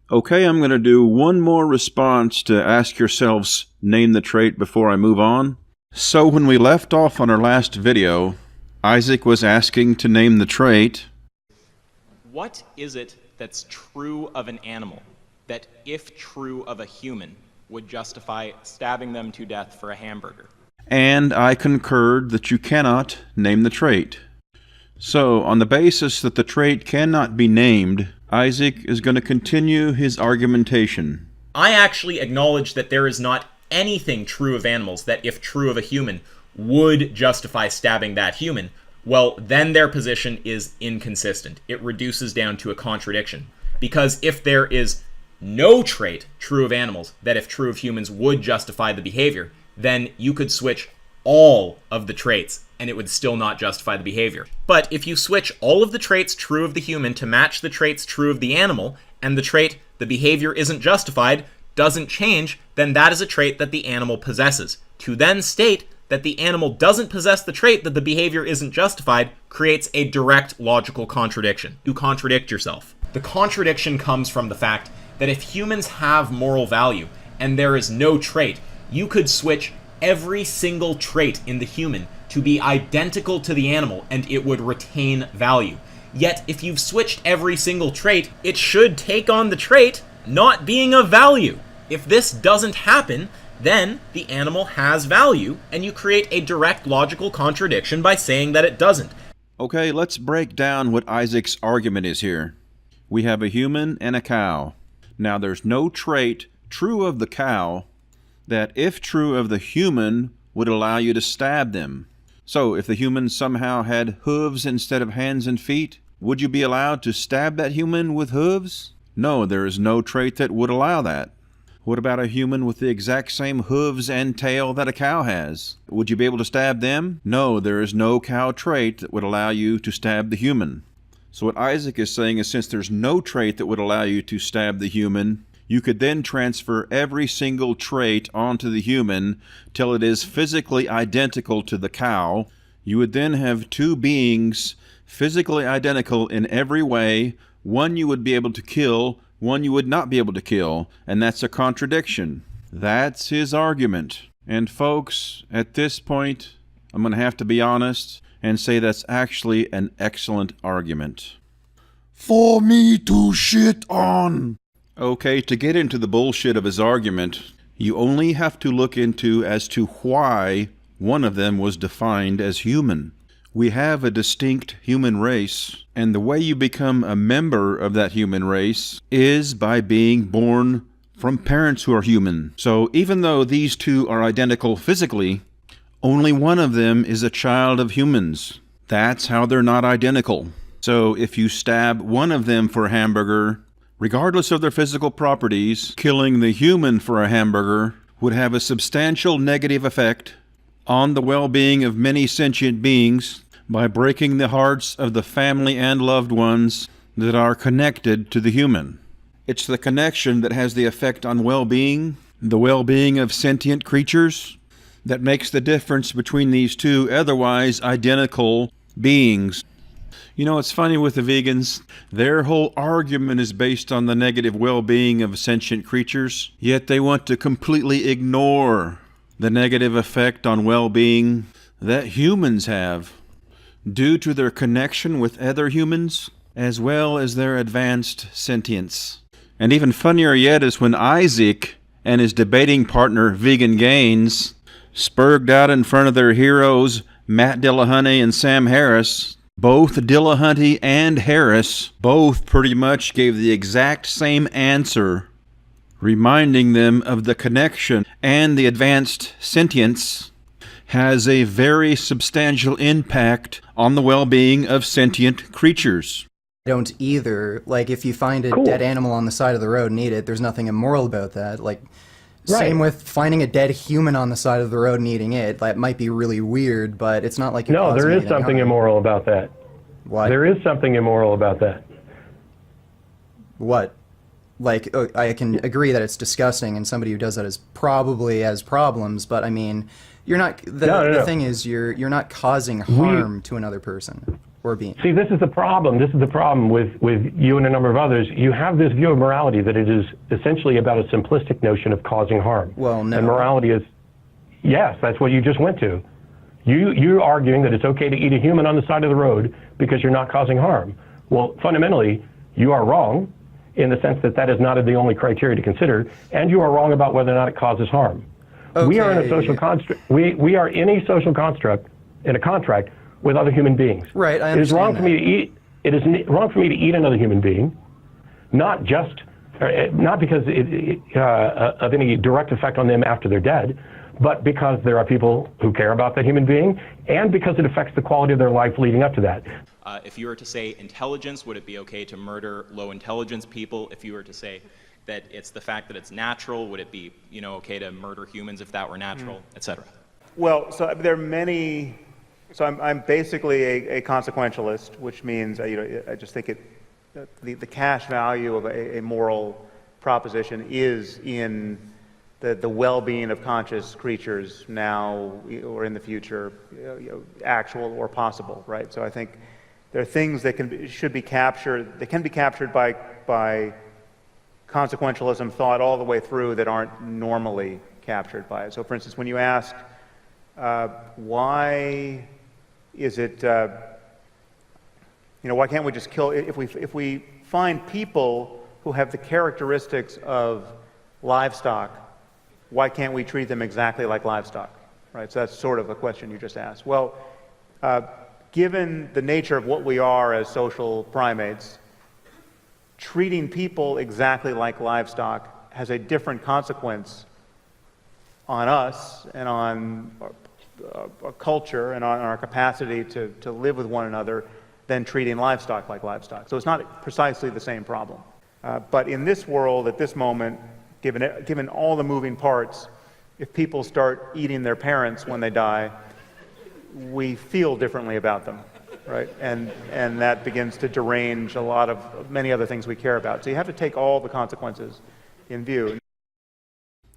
Okay, I'm going to do one more response to ask yourselves, name the trait before I move on. So when we left off on our last video, Isaac was asking to name the trait. What is it that's true of an animal that, if true of a human, would justify stabbing them to death for a hamburger? And I concurred that you cannot name the trait. So, on the basis that the trait cannot be named, Isaac is going to continue his argumentation. I actually acknowledge that there is not anything true of animals that, if true of a human, would justify stabbing that human. Well, then their position is inconsistent. It reduces down to a contradiction. Because if there is no trait true of animals that, if true of humans, would justify the behavior, then you could switch all of the traits and it would still not justify the behavior. But if you switch all of the traits true of the human to match the traits true of the animal, and the trait, the behavior isn't justified, doesn't change, then that is a trait that the animal possesses. To then state that the animal doesn't possess the trait that the behavior isn't justified creates a direct logical contradiction. You contradict yourself. The contradiction comes from the fact that if humans have moral value and there is no trait, you could switch every single trait in the human to be identical to the animal and it would retain value. Yet, if you've switched every single trait, it should take on the trait not being of value. If this doesn't happen, then the animal has value, and you create a direct logical contradiction by saying that it doesn't. Okay, let's break down what Isaac's argument is here. We have a human and a cow. Now, there's no trait true of the cow that, if true of the human, would allow you to stab them. So, if the human somehow had hooves instead of hands and feet, would you be allowed to stab that human with hooves? No, there is no trait that would allow that. What about a human with the exact same hooves and tail that a cow has? Would you be able to stab them? No, there is no cow trait that would allow you to stab the human. So what Isaac is saying is, since there's no trait that would allow you to stab the human, you could then transfer every single trait onto the human till it is physically identical to the cow. You would then have two beings physically identical in every way. One you would be able to kill, one you would not be able to kill, and that's a contradiction. That's his argument. And folks, at this point, I'm going to have to be honest and say that's actually an excellent argument. For me to shit on. Okay, to get into the bullshit of his argument, you only have to look into as to why one of them was defined as human. We have a distinct human race, and the way you become a member of that human race is by being born from parents who are human. So even though these two are identical physically, only one of them is a child of humans. That's how they're not identical. So if you stab one of them for a hamburger, regardless of their physical properties, killing the human for a hamburger would have a substantial negative effect on the well-being of many sentient beings by breaking the hearts of the family and loved ones that are connected to the human. It's the connection that has the effect on well-being, the well-being of sentient creatures, that makes the difference between these two otherwise identical beings. You know, it's funny with the vegans. Their whole argument is based on the negative well-being of sentient creatures, yet they want to completely ignore the negative effect on well-being that humans have due to their connection with other humans as well as their advanced sentience. And even funnier yet is when Isaac and his debating partner, Vegan Gaines, spurged out in front of their heroes, Matt Dillahunty and Sam Harris. Both Dillahunty and Harris both pretty much gave the exact same answer, reminding them of the connection and the advanced sentience has a very substantial impact on the well-being of sentient creatures. Don't either. Like, if you find a dead animal on the side of the road and eat it, there's nothing immoral about that. Like, same with finding a dead human on the side of the road and eating it. That might be really weird, but it's not like you're No, there is something harm. immoral about that. What? There is something immoral about that. What? Like, I can agree that it's disgusting, and somebody who does that is probably has problems, but I mean, you're not. The thing is, you're not causing harm to another person or being. See, this is the problem. This is the problem with you and a number of others. You have this view of morality that it is essentially about a simplistic notion of causing harm. Well, no. And morality is, yes, that's what you just went to. You're arguing that it's okay to eat a human on the side of the road because you're not causing harm. Well, fundamentally, you are wrong in the sense that that is not the only criteria to consider, and you are wrong about whether or not it causes harm. Okay. We are in a social construct. We are in a social construct, in a contract with other human beings. Right, I It is wrong understand for me to eat. It is wrong for me to eat another human being, not because of any direct effect on them after they're dead, but because there are people who care about that human being, and because it affects the quality of their life leading up to that. If you were to say intelligence, would it be okay to murder low intelligence people? If you were to say that it's the fact that it's natural, would it be, okay to murder humans if that were natural, etc.? Well, so there are many. So I'm basically a consequentialist, which means I just think the cash value of a moral proposition is in the well-being of conscious creatures now or in the future, actual or possible, right? So I think there are things that should be captured. They can be captured by consequentialism thought all the way through that aren't normally captured by it. So, for instance, when you ask why is it, why can't we just kill? If we find people who have the characteristics of livestock, why can't we treat them exactly like livestock, right? So that's sort of a question you just asked. Well, given the nature of what we are as social primates, treating people exactly like livestock has a different consequence on us and on our culture and on our capacity to live with one another than treating livestock like livestock. So it's not precisely the same problem. But in this world, at this moment, given all the moving parts, if people start eating their parents when they die, we feel differently about them, right? And that begins to derange a lot of many other things we care about. So you have to take all the consequences in view.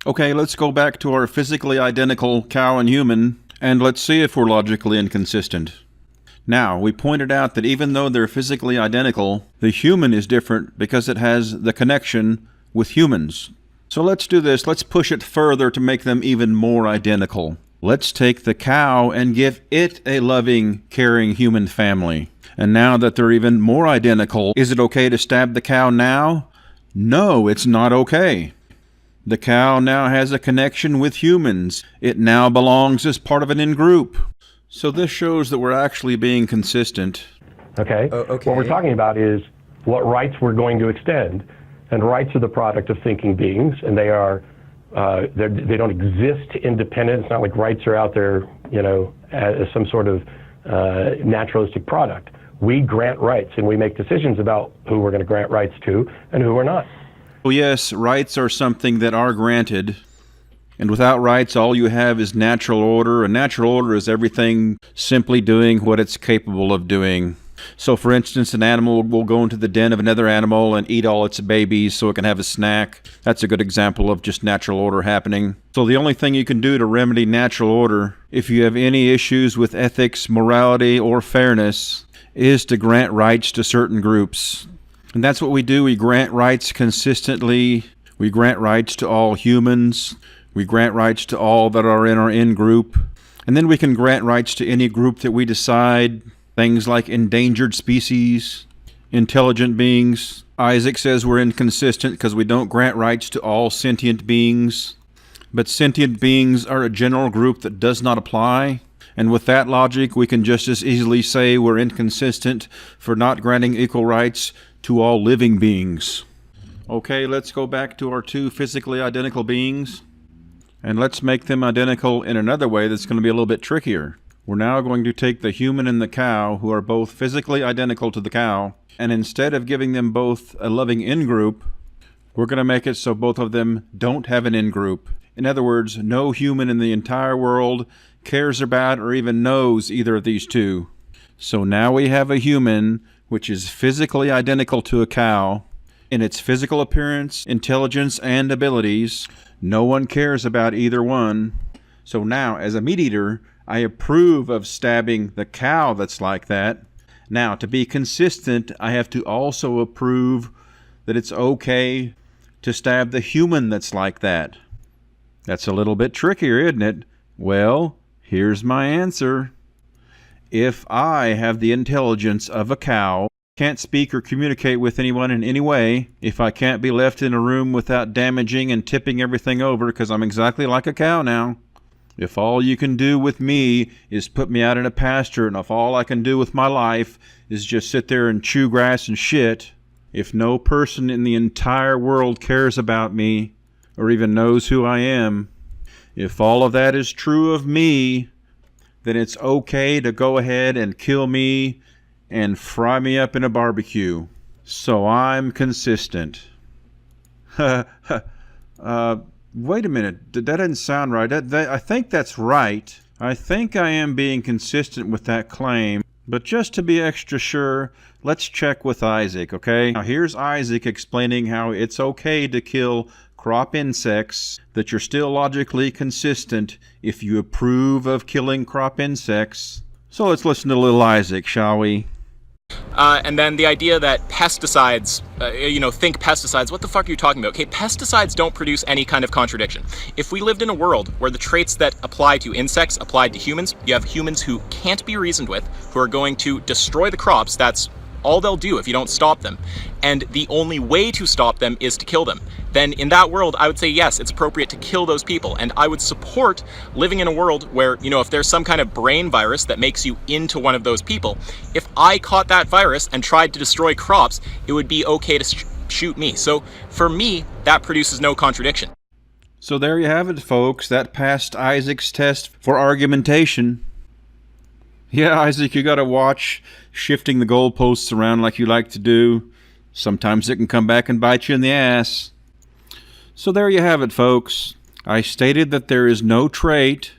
Okay, let's go back to our physically identical cow and human, and let's see if we're logically inconsistent. Now, we pointed out that even though they're physically identical, the human is different because it has the connection with humans. So let's do this. Let's push it further to make them even more identical. Let's take the cow and give it a loving, caring human family. And now that they're even more identical, is it okay to stab the cow now? No, it's not okay. The cow now has a connection with humans. It now belongs as part of an in-group. So this shows that we're actually being consistent. Okay? Okay. What we're talking about is what rights we're going to extend. And rights are the product of thinking beings, and they don't exist independent. It's not like rights are out there, as some sort of naturalistic product. We grant rights, and we make decisions about who we're going to grant rights to and who we're not. Well, yes, rights are something that are granted. And without rights, all you have is natural order. And natural order is everything simply doing what it's capable of doing. So, for instance, an animal will go into the den of another animal and eat all its babies so it can have a snack. That's a good example of just natural order happening. So the only thing you can do to remedy natural order, if you have any issues with ethics, morality, or fairness, is to grant rights to certain groups. And that's what we do. We grant rights consistently. We grant rights to all humans. We grant rights to all that are in our in-group. And then we can grant rights to any group that we decide. Things like endangered species, intelligent beings. Isaac says we're inconsistent because we don't grant rights to all sentient beings. But sentient beings are a general group that does not apply. And with that logic, we can just as easily say we're inconsistent for not granting equal rights to all living beings. Okay, let's go back to our two physically identical beings. And let's make them identical in another way that's going to be a little bit trickier. We're now going to take the human and the cow, who are both physically identical to the cow, and instead of giving them both a loving in-group, we're going to make it so both of them don't have an in-group. In other words, no human in the entire world cares about or even knows either of these two. So now we have a human which is physically identical to a cow in its physical appearance, intelligence, and abilities. No one cares about either one. So now, as a meat eater, I approve of stabbing the cow that's like that. Now, to be consistent, I have to also approve that it's okay to stab the human that's like that. That's a little bit trickier, isn't it? Well, here's my answer. If I have the intelligence of a cow, can't speak or communicate with anyone in any way, if I can't be left in a room without damaging and tipping everything over because I'm exactly like a cow now, if all you can do with me is put me out in a pasture, and if all I can do with my life is just sit there and chew grass and shit, if no person in the entire world cares about me or even knows who I am, if all of that is true of me, then it's okay to go ahead and kill me and fry me up in a barbecue. So I'm consistent. Wait a minute. That doesn't sound right. I think that's right. I think I am being consistent with that claim. But just to be extra sure, let's check with Isaac, okay? Now here's Isaac explaining how it's okay to kill crop insects, that you're still logically consistent if you approve of killing crop insects. So let's listen to little Isaac, shall we? And then the idea that pesticides, think pesticides, what the fuck are you talking about? Okay, pesticides don't produce any kind of contradiction. If we lived in a world where the traits that apply to insects applied to humans, you have humans who can't be reasoned with, who are going to destroy the crops, that's all they'll do if you don't stop them, and the only way to stop them is to kill them, then in that world, I would say yes, it's appropriate to kill those people. And I would support living in a world where, if there's some kind of brain virus that makes you into one of those people, if I caught that virus and tried to destroy crops, it would be okay to shoot me. So for me, that produces no contradiction. So there you have it, folks. That passed Isaac's test for argumentation. Yeah, Isaac, you gotta watch shifting the goalposts around like you like to do. Sometimes it can come back and bite you in the ass. So there you have it, folks. I stated that there is no trait.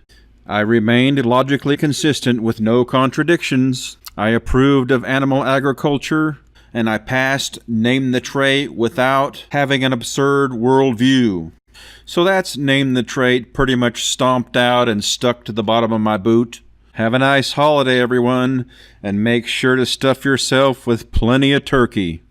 I remained logically consistent with no contradictions. I approved of animal agriculture, and I passed Name the Trait without having an absurd worldview. So that's Name the Trait pretty much stomped out and stuck to the bottom of my boot. Have a nice holiday, everyone, and make sure to stuff yourself with plenty of turkey.